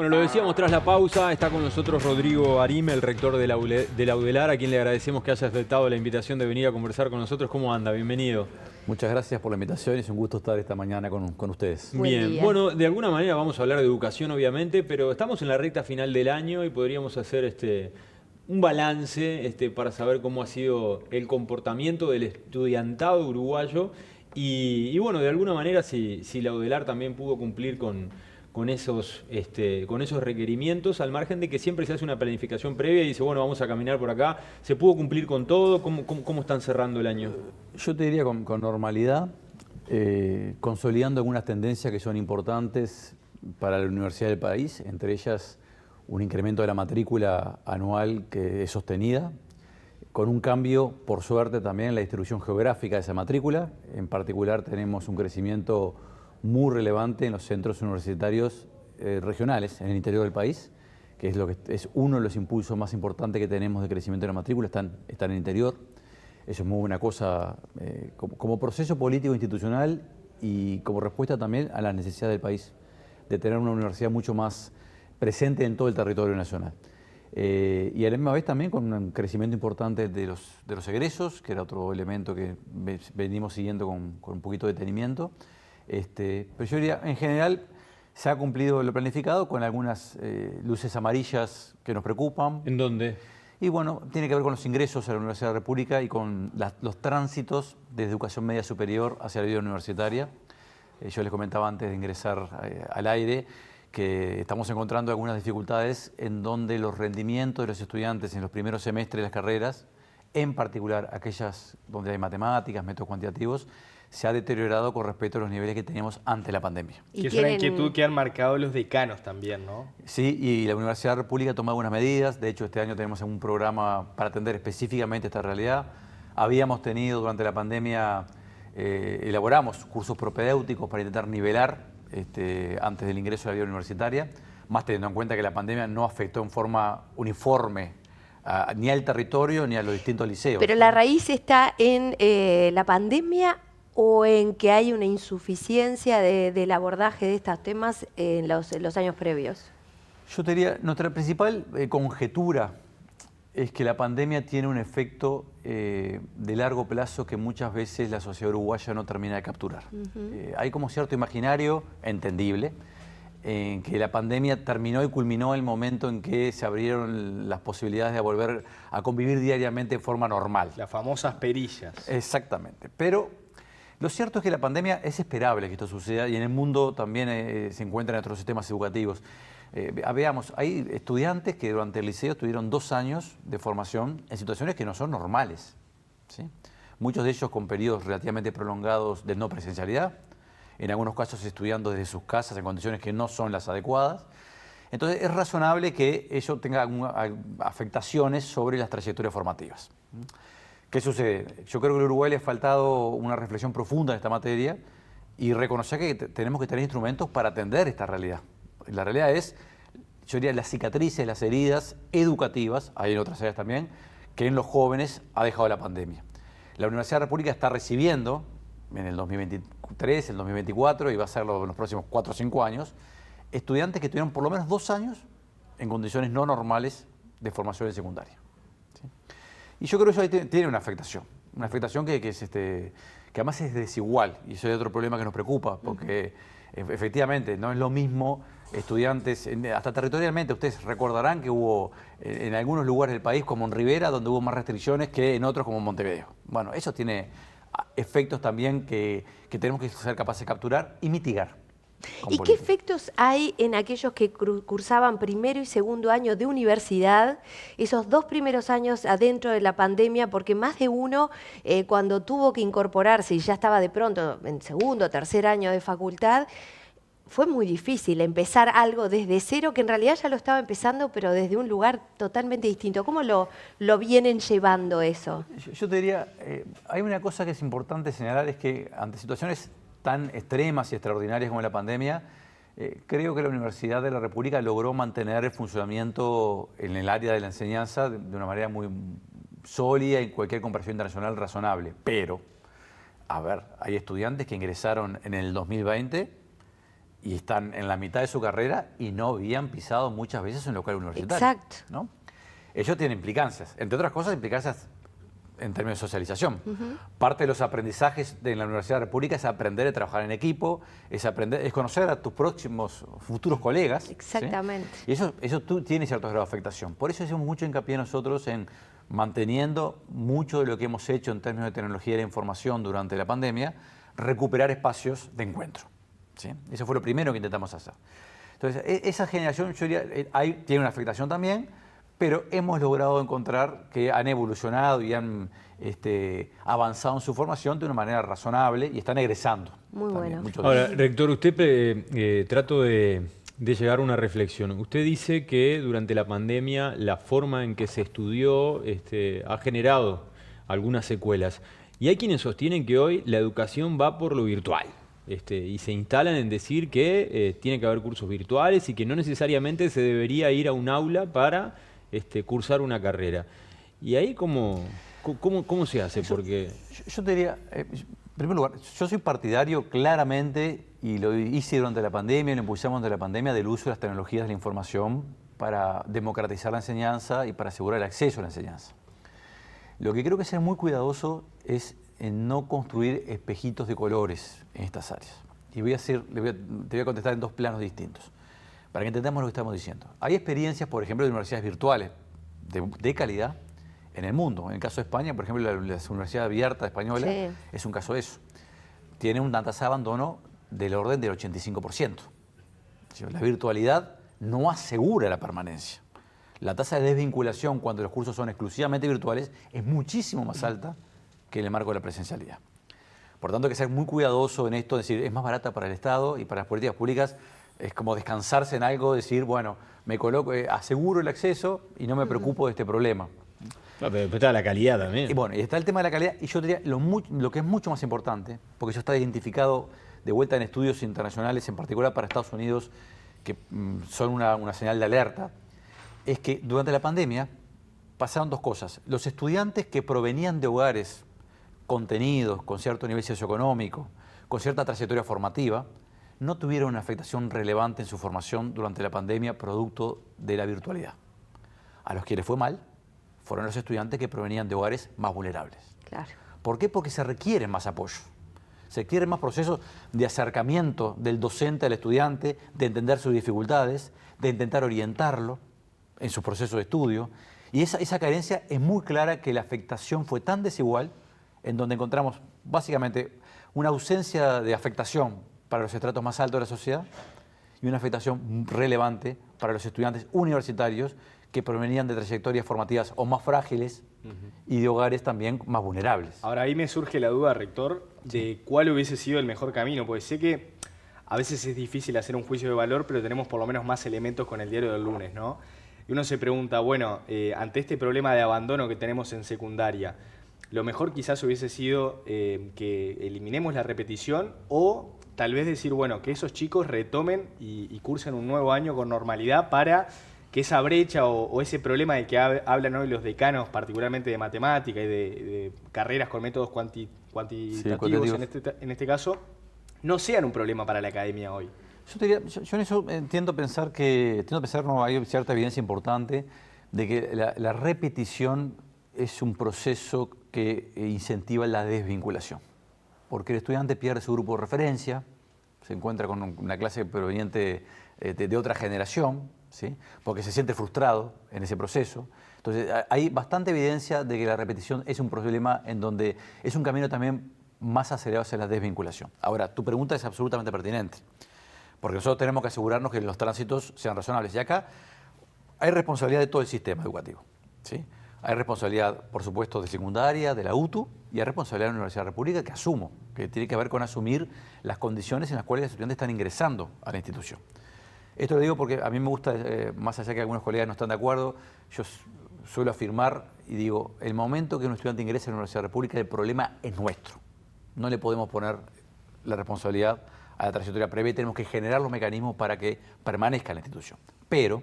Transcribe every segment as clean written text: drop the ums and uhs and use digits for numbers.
Bueno, lo decíamos tras la pausa, está con nosotros Rodrigo Arime, el rector de la UDELAR, a quien le agradecemos que haya aceptado la invitación de venir a conversar con nosotros. ¿Cómo anda? Bienvenido. Muchas gracias por la invitación y es un gusto estar esta mañana con ustedes. Buen Bien, día. bueno, de alguna manera vamos a hablar de educación, obviamente, pero estamos en la recta final del año y podríamos hacer un balance para saber cómo ha sido el comportamiento del estudiantado uruguayo y bueno, de alguna manera si la UDELAR también pudo cumplir con esos requerimientos, al margen de que siempre se hace una planificación previa y dice, bueno, vamos a caminar por acá. ¿Se pudo cumplir con todo? ¿Cómo están cerrando el año? Yo te diría con normalidad, consolidando algunas tendencias que son importantes para la universidad del país, entre ellas un incremento de la matrícula anual que es sostenida, con un cambio, por suerte, también en la distribución geográfica de esa matrícula. En particular tenemos un crecimiento muy relevante en los centros universitarios regionales, en el interior del país, que es uno de los impulsos más importantes que tenemos de crecimiento de la matrícula, están en el interior. Eso es muy buena cosa como proceso político institucional y como respuesta también a la necesidad del país de tener una universidad mucho más presente en todo el territorio nacional. Y a la misma vez también con un crecimiento importante de los egresos, que era otro elemento que venimos siguiendo con un poquito de detenimiento. Pero yo diría, en general, se ha cumplido lo planificado con algunas luces amarillas que nos preocupan. ¿En dónde? Y bueno, tiene que ver con los ingresos a la Universidad de la República y con los tránsitos desde educación media superior hacia la vida universitaria. Yo les comentaba antes de ingresar al aire que estamos encontrando algunas dificultades en donde los rendimientos de los estudiantes en los primeros semestres de las carreras, en particular aquellas donde hay matemáticas, métodos cuantitativos, se ha deteriorado con respecto a los niveles que teníamos antes de la pandemia. Y Que es una inquietud que han marcado los decanos también, ¿no? Sí, y la Universidad de la República ha tomado algunas medidas. De hecho, este año tenemos un programa para atender específicamente esta realidad. Habíamos tenido durante la pandemia, elaboramos cursos propedéuticos para intentar nivelar antes del ingreso a la vida universitaria, más teniendo en cuenta que la pandemia no afectó en forma uniforme ni al territorio ni a los distintos liceos. Pero la raíz está en la pandemia o en que hay una insuficiencia del abordaje de estos temas en los años previos. Yo te diría, nuestra principal conjetura es que la pandemia tiene un efecto de largo plazo que muchas veces la sociedad uruguaya no termina de capturar. Hay como cierto imaginario, entendible, en que la pandemia terminó y culminó el momento en que se abrieron las posibilidades de volver a convivir diariamente de forma normal. Las famosas perillas. Exactamente. Pero lo cierto es que la pandemia es esperable que esto suceda y en el mundo también se encuentran en otros sistemas educativos. Veamos, hay estudiantes que durante el liceo tuvieron 2 años de formación en situaciones que no son normales, ¿sí? Muchos de ellos con periodos relativamente prolongados de no presencialidad, en algunos casos estudiando desde sus casas en condiciones que no son las adecuadas. Entonces es razonable que ello tenga afectaciones sobre las trayectorias formativas. ¿Qué sucede? Yo creo que al Uruguay le ha faltado una reflexión profunda en esta materia y reconocer que tenemos que tener instrumentos para atender esta realidad. La realidad es, yo diría, las cicatrices, las heridas educativas, hay en otras áreas también, que en los jóvenes ha dejado la pandemia. La Universidad de la República está recibiendo en el 2023, el 2024 y va a serlo en los próximos 4 o 5 años, estudiantes que tuvieron por lo menos 2 años en condiciones no normales de formación en secundaria. ¿Sí? Y yo creo que eso tiene una afectación que además es desigual y eso es otro problema que nos preocupa porque efectivamente no es lo mismo estudiantes, hasta territorialmente, ustedes recordarán que hubo en algunos lugares del país, como en Rivera, donde hubo más restricciones que en otros como en Montevideo. Bueno, eso tiene efectos también que tenemos que ser capaces de capturar y mitigar. ¿Y qué efectos hay en aquellos que cursaban primero y segundo año de universidad, esos 2 primeros años adentro de la pandemia? Porque más de uno, cuando tuvo que incorporarse y ya estaba de pronto en segundo o tercer año de facultad, fue muy difícil empezar algo desde cero, que en realidad ya lo estaba empezando, pero desde un lugar totalmente distinto. ¿Cómo lo vienen llevando eso? Yo te diría, hay una cosa que es importante señalar, es que ante situaciones tan extremas y extraordinarias como la pandemia, creo que la Universidad de la República logró mantener el funcionamiento en el área de la enseñanza de una manera muy sólida en cualquier comparación internacional razonable. Pero, a ver, hay estudiantes que ingresaron en el 2020 y están en la mitad de su carrera y no habían pisado muchas veces un local universitario. Exacto. ¿No? Ello tiene implicancias, entre otras cosas, implicancias en términos de socialización. Parte de los aprendizajes de la Universidad de la República es aprender a trabajar en equipo, es conocer a tus próximos futuros colegas. Exactamente. ¿Sí? Y eso tiene cierto grado de afectación. Por eso hacemos mucho hincapié nosotros en manteniendo mucho de lo que hemos hecho en términos de tecnología de la información durante la pandemia, recuperar espacios de encuentro. ¿Sí? Eso fue lo primero que intentamos hacer. Entonces, esa generación, yo diría, ahí tiene una afectación también, pero hemos logrado encontrar que han evolucionado y han avanzado en su formación de una manera razonable y están egresando. Muy bueno. Ahora, rector, usted trato de llegar a una reflexión. Usted dice que durante la pandemia la forma en que se estudió ha generado algunas secuelas. Y hay quienes sostienen que hoy la educación va por lo virtual. Y se instalan en decir que tiene que haber cursos virtuales y que no necesariamente se debería ir a un aula para cursar una carrera. ¿Y ahí cómo se hace? Porque yo te diría, en primer lugar, yo soy partidario claramente, y lo hice durante la pandemia, lo impulsamos durante la pandemia, del uso de las tecnologías de la información para democratizar la enseñanza y para asegurar el acceso a la enseñanza. Lo que creo que hay que ser muy cuidadoso es en no construir espejitos de colores en estas áreas. Y te voy a contestar en dos planos distintos, para que entendamos lo que estamos diciendo. Hay experiencias, por ejemplo, de universidades virtuales de calidad en el mundo. En el caso de España, por ejemplo, la Universidad Abierta Española es un caso de eso. Tiene una tasa de abandono del orden del 85%. La virtualidad no asegura la permanencia. La tasa de desvinculación cuando los cursos son exclusivamente virtuales es muchísimo más alta que en el marco de la presencialidad. Por tanto, hay que ser muy cuidadoso en esto, decir, es más barata para el Estado y para las políticas públicas. Es como descansarse en algo, decir, bueno, me coloco, aseguro el acceso y no me preocupo de este problema. Pero está la calidad también. Y bueno, y está el tema de la calidad, y yo diría lo que es mucho más importante, porque eso está identificado de vuelta en estudios internacionales, en particular para Estados Unidos, que son una señal de alerta, es que durante la pandemia pasaron dos cosas. Los estudiantes que provenían de hogares contenidos, con cierto nivel socioeconómico, con cierta trayectoria formativa, no tuvieron una afectación relevante en su formación durante la pandemia producto de la virtualidad. A los que les fue mal fueron los estudiantes que provenían de hogares más vulnerables. Claro. ¿Por qué? Porque se requieren más apoyo. Se requieren más procesos de acercamiento del docente al estudiante, de entender sus dificultades, de intentar orientarlo en su proceso de estudio. Y esa carencia es muy clara, que la afectación fue tan desigual, en donde encontramos básicamente una ausencia de afectación para los estratos más altos de la sociedad y una afectación relevante para los estudiantes universitarios que provenían de trayectorias formativas o más frágiles y de hogares también más vulnerables. Ahora ahí me surge la duda, rector, de cuál hubiese sido el mejor camino, porque sé que a veces es difícil hacer un juicio de valor, pero tenemos por lo menos más elementos con el diario del lunes, ¿no? Y uno se pregunta, bueno, ante este problema de abandono que tenemos en secundaria, lo mejor quizás hubiese sido que eliminemos la repetición o tal vez decir, bueno, que esos chicos retomen y cursen un nuevo año con normalidad para que esa brecha o ese problema del que hablan hoy los decanos, particularmente de matemática y de carreras con métodos cuantitativos en este caso, no sean un problema para la academia hoy. Yo en eso entiendo pensar no, hay cierta evidencia importante de que la repetición es un proceso que incentiva la desvinculación, porque el estudiante pierde su grupo de referencia, se encuentra con una clase proveniente de otra generación, ¿sí? Porque se siente frustrado en ese proceso. Entonces, hay bastante evidencia de que la repetición es un problema en donde es un camino también más acelerado hacia la desvinculación. Ahora, tu pregunta es absolutamente pertinente, porque nosotros tenemos que asegurarnos que los tránsitos sean razonables. Y acá hay responsabilidad de todo el sistema educativo, ¿sí? Hay responsabilidad, por supuesto, de secundaria, de la UTU, y hay responsabilidad de la Universidad de la República, que asumo, que tiene que ver con asumir las condiciones en las cuales los estudiantes están ingresando a la institución. Esto lo digo porque a mí me gusta, más allá que algunos colegas no están de acuerdo, yo suelo afirmar y digo, el momento que un estudiante ingrese a la Universidad de la República, el problema es nuestro. No le podemos poner la responsabilidad a la trayectoria previa, tenemos que generar los mecanismos para que permanezca en la institución. Pero,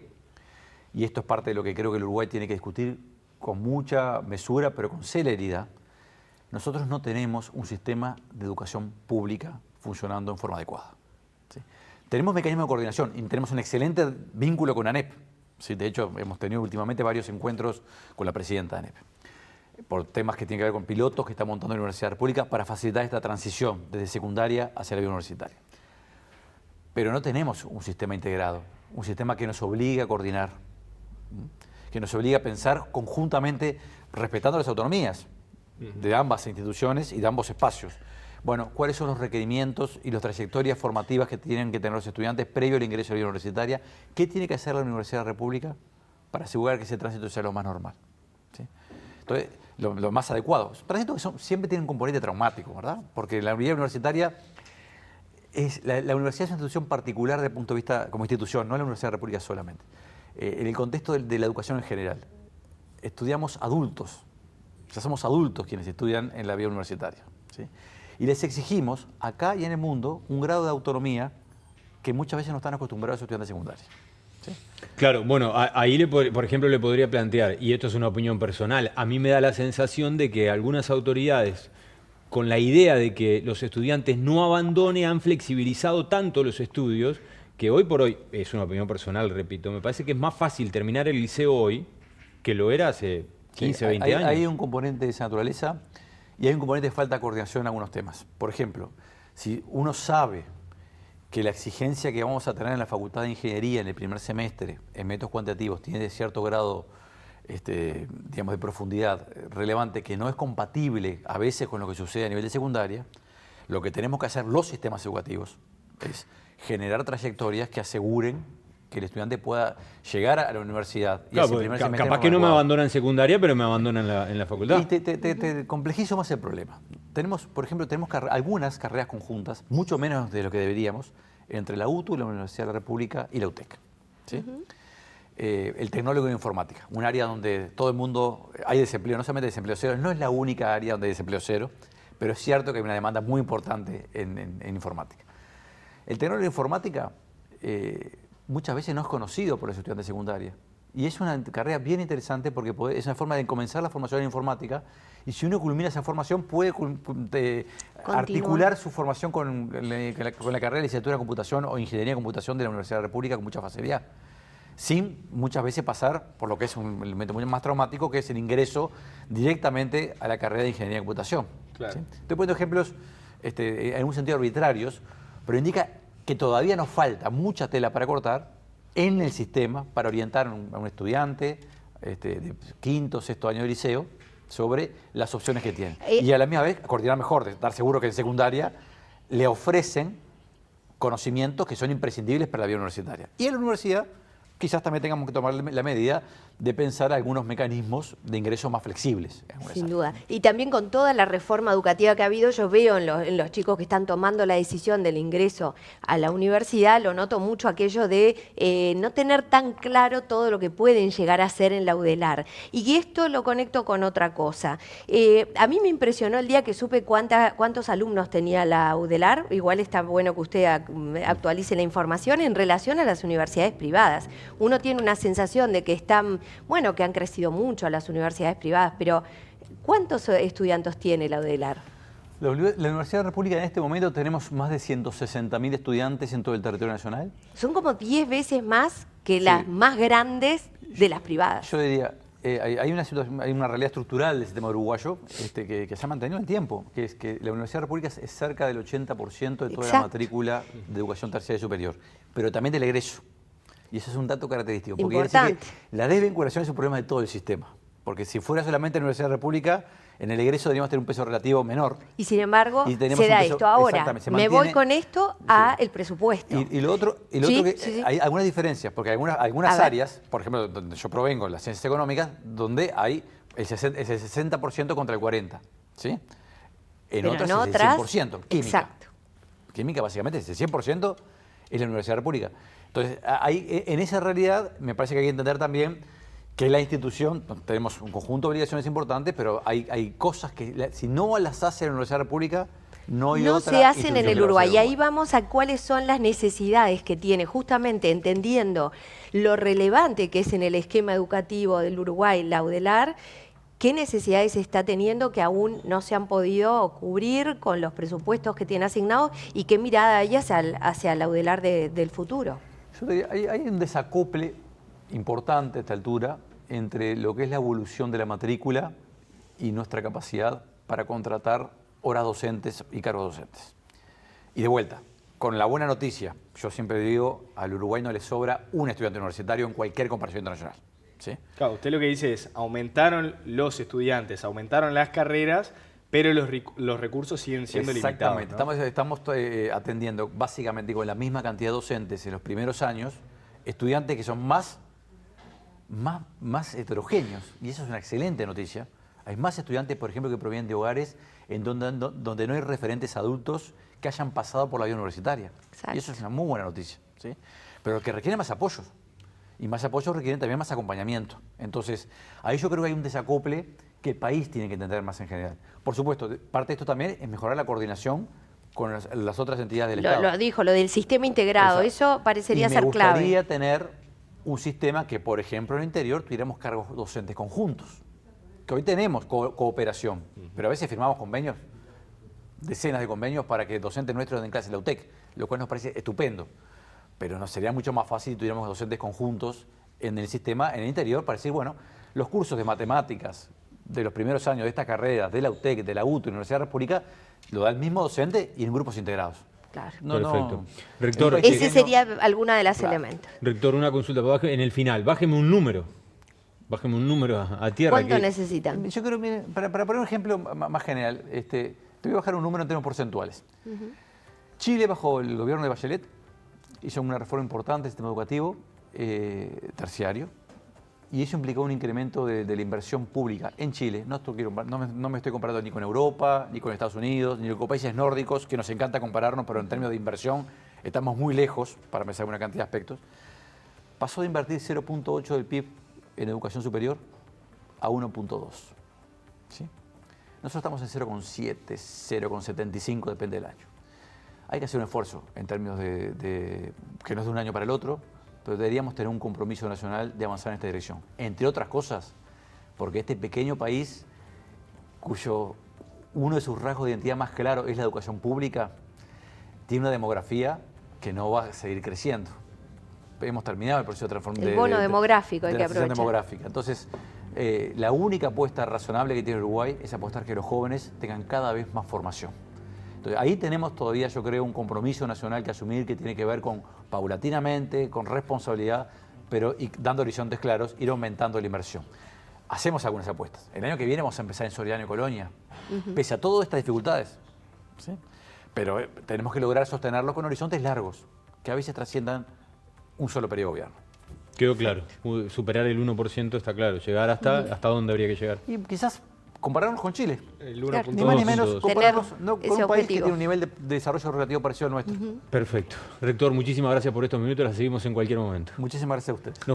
y esto es parte de lo que creo que el Uruguay tiene que discutir con mucha mesura, pero con celeridad, nosotros no tenemos un sistema de educación pública funcionando en forma adecuada, ¿sí? Tenemos mecanismos de coordinación y tenemos un excelente vínculo con ANEP. Sí, de hecho, hemos tenido últimamente varios encuentros con la presidenta de ANEP por temas que tienen que ver con pilotos que está montando la Universidad de la República para facilitar esta transición desde secundaria hacia la vida universitaria. Pero no tenemos un sistema integrado, un sistema que nos obligue a coordinar, que nos obligue a pensar conjuntamente respetando las autonomías de ambas instituciones y de ambos espacios. Bueno, ¿cuáles son los requerimientos y las trayectorias formativas que tienen que tener los estudiantes previo al ingreso a la vida universitaria? ¿Qué tiene que hacer la Universidad de la República para asegurar que ese tránsito sea lo más normal? ¿Sí? Entonces, lo más adecuado. Tránsitos que siempre tienen un componente traumático, ¿verdad? Porque la vida universitaria, la universidad es una institución particular desde el punto de vista como institución, no la Universidad de la República solamente. En el contexto de la educación en general, estudiamos adultos, o sea, somos adultos quienes estudian en la vida universitaria, ¿sí? Y les exigimos, acá y en el mundo, un grado de autonomía que muchas veces no están acostumbrados a los estudiantes secundarios. ¿Sí? Claro, bueno, ahí, por ejemplo, le podría plantear, y esto es una opinión personal, a mí me da la sensación de que algunas autoridades, con la idea de que los estudiantes no abandonen, han flexibilizado tanto los estudios, que hoy por hoy, es una opinión personal, repito, me parece que es más fácil terminar el liceo hoy que lo era hace 15, 20 años. Hay un componente de esa naturaleza y hay un componente de falta de coordinación en algunos temas. Por ejemplo, si uno sabe que la exigencia que vamos a tener en la Facultad de Ingeniería en el primer semestre, en métodos cuantitativos, tiene cierto grado digamos, de profundidad relevante, que no es compatible a veces con lo que sucede a nivel de secundaria, lo que tenemos que hacer los sistemas educativos es generar trayectorias que aseguren que el estudiante pueda llegar a la universidad. Y claro, capaz que no me abandonan en secundaria, pero me abandonan en la facultad. Y te complejizo más el problema. Tenemos, por ejemplo, algunas carreras conjuntas, mucho menos de lo que deberíamos, entre la UTU, la Universidad de la República y la UTEC. ¿Sí? El tecnólogo en informática, un área donde todo el mundo, hay desempleo, no solamente desempleo cero, no es la única área donde hay desempleo cero, pero es cierto que hay una demanda muy importante en informática. El tecnólogo en informática muchas veces no es conocido por los estudiantes de secundaria. Y es una carrera bien interesante porque es una forma de comenzar la formación en informática y si uno culmina esa formación puede articular su formación con la carrera de licenciatura en computación o ingeniería en computación de la Universidad de la República con mucha facilidad, sin muchas veces pasar por lo que es un elemento muy más traumático, que es el ingreso directamente a la carrera de ingeniería en computación. Claro. ¿Sí? Estoy poniendo ejemplos en un sentido arbitrarios, pero indica que todavía nos falta mucha tela para cortar en el sistema para orientar a un estudiante de quinto, sexto año de liceo sobre las opciones que tiene. Y a la misma vez coordinar mejor, de estar seguro que en secundaria le ofrecen conocimientos que son imprescindibles para la vida universitaria. Y en la universidad quizás también tengamos que tomar la medida de pensar algunos mecanismos de ingreso más flexibles. Sin duda. Y también con toda la reforma educativa que ha habido, yo veo en los chicos que están tomando la decisión del ingreso a la universidad, lo noto mucho aquello de no tener tan claro todo lo que pueden llegar a hacer en la UDELAR. Y esto lo conecto con otra cosa. A mí me impresionó el día que supe cuántos alumnos tenía la UDELAR. Igual está bueno que usted actualice la información en relación a las universidades privadas. Uno tiene una sensación de que están, bueno, que han crecido mucho las universidades privadas, pero ¿cuántos estudiantes tiene la UDELAR? La Universidad de la República en este momento tenemos más de 160.000 estudiantes en todo el territorio nacional. Son como 10 veces más que las más grandes de las privadas. Yo diría, hay una realidad estructural del sistema uruguayo que se ha mantenido en el tiempo, que es que la Universidad de la República es cerca del 80% de toda la matrícula de educación terciaria y superior, pero también del egreso. Y eso es un dato característico, porque quiere decir que la desvinculación es un problema de todo el sistema. Porque si fuera solamente la Universidad de la República, en el egreso deberíamos tener un peso relativo menor. Y sin embargo, se da esto ahora. Me voy con esto al presupuesto. Y lo otro que hay algunas diferencias, porque hay algunas áreas, por ejemplo, donde yo provengo, las ciencias económicas, donde hay el 60% contra el 40%. ¿Sí? En otras es el 100%. Química. Exacto. Química, básicamente, es el 100% es la Universidad de la República. Entonces, en esa realidad me parece que hay que entender también que la institución, tenemos un conjunto de obligaciones importantes, pero hay cosas que si no las hace la Universidad de la República, no se hacen en el Uruguay. Y ahí vamos a cuáles son las necesidades que tiene, justamente entendiendo lo relevante que es en el esquema educativo del Uruguay la UDELAR, qué necesidades está teniendo que aún no se han podido cubrir con los presupuestos que tiene asignados y qué mirada hay hacia el laudelar del futuro. Yo te diría, hay un desacople importante a esta altura entre lo que es la evolución de la matrícula y nuestra capacidad para contratar horas docentes y cargos docentes. Y de vuelta, con la buena noticia, yo siempre digo, al Uruguay no le sobra un estudiante universitario en cualquier comparación internacional. ¿Sí? Claro, usted lo que dice es, aumentaron los estudiantes, aumentaron las carreras, pero los recursos siguen siendo limitados, ¿no? Estamos atendiendo básicamente con la misma cantidad de docentes en los primeros años, estudiantes que son más heterogéneos, y eso es una excelente noticia. Hay más estudiantes, por ejemplo, que provienen de hogares en donde no hay referentes adultos que hayan pasado por la vida universitaria. Exacto. Y eso es una muy buena noticia, ¿sí? Pero que requiere más apoyos. Y más apoyos requieren también más acompañamiento. Entonces, ahí yo creo que hay un desacople que el país tiene que entender más en general. Por supuesto, parte de esto también es mejorar la coordinación con las otras entidades del Estado. Lo dijo, lo del sistema integrado, Exacto. eso parecería y ser clave. me gustaría tener un sistema que, por ejemplo, en el interior tuviéramos cargos docentes conjuntos. Que hoy tenemos cooperación, pero a veces firmamos convenios, decenas de convenios para que docentes nuestros den clases en la UTEC, lo cual nos parece estupendo. Pero nos sería mucho más fácil si tuviéramos docentes conjuntos en el sistema, en el interior, para decir, bueno, los cursos de matemáticas de los primeros años de esta carrera, de la UTEC, de la UTU, de la Universidad República, lo da el mismo docente y en grupos integrados. Claro. Perfecto. Rector, Ese sería alguna de las Claro. elementos. Rector, una consulta. En el final, bájeme un número. Bájeme un número a tierra. ¿Cuánto necesitan? Yo creo, mire, para poner un ejemplo más general, te voy a bajar un número en términos porcentuales. Chile, bajo el gobierno de Bachelet, hizo una reforma importante del sistema educativo terciario, y eso implicó un incremento de la inversión pública en Chile. No me estoy comparando ni con Europa, ni con Estados Unidos, ni con países nórdicos, que nos encanta compararnos, pero en términos de inversión estamos muy lejos, para pensar en una cantidad de aspectos. Pasó de invertir 0.8 del PIB en educación superior a 1.2. ¿Sí? Nosotros estamos en 0.7, 0.75, depende del año. Hay que hacer un esfuerzo en términos de que no es de un año para el otro, pero deberíamos tener un compromiso nacional de avanzar en esta dirección. Entre otras cosas, porque este pequeño país, cuyo uno de sus rasgos de identidad más claro es la educación pública, tiene una demografía que no va a seguir creciendo. Hemos terminado el proceso de transformación. El bono demográfico hay que aprovechar. Demográfica. Entonces, la única apuesta razonable que tiene Uruguay es apostar que los jóvenes tengan cada vez más formación. Entonces, ahí tenemos todavía, yo creo, un compromiso nacional que asumir, que tiene que ver con paulatinamente, con responsabilidad, pero dando horizontes claros, ir aumentando la inversión. Hacemos algunas apuestas. El año que viene vamos a empezar en Soriano y Colonia, pese a todas estas dificultades. ¿Sí? Pero tenemos que lograr sostenerlo con horizontes largos, que a veces trasciendan un solo periodo de gobierno. Quedó claro. Superar el 1% está claro. Llegar hasta dónde habría que llegar. Y quizás compararnos con Chile. El Claro. 1.2. Ni más ni menos, Tener compararnos con un ese país que objetivo. tiene un nivel de desarrollo relativo parecido al nuestro. Perfecto. Rector, muchísimas gracias por estos minutos. Las seguimos en cualquier momento. Muchísimas gracias a ustedes.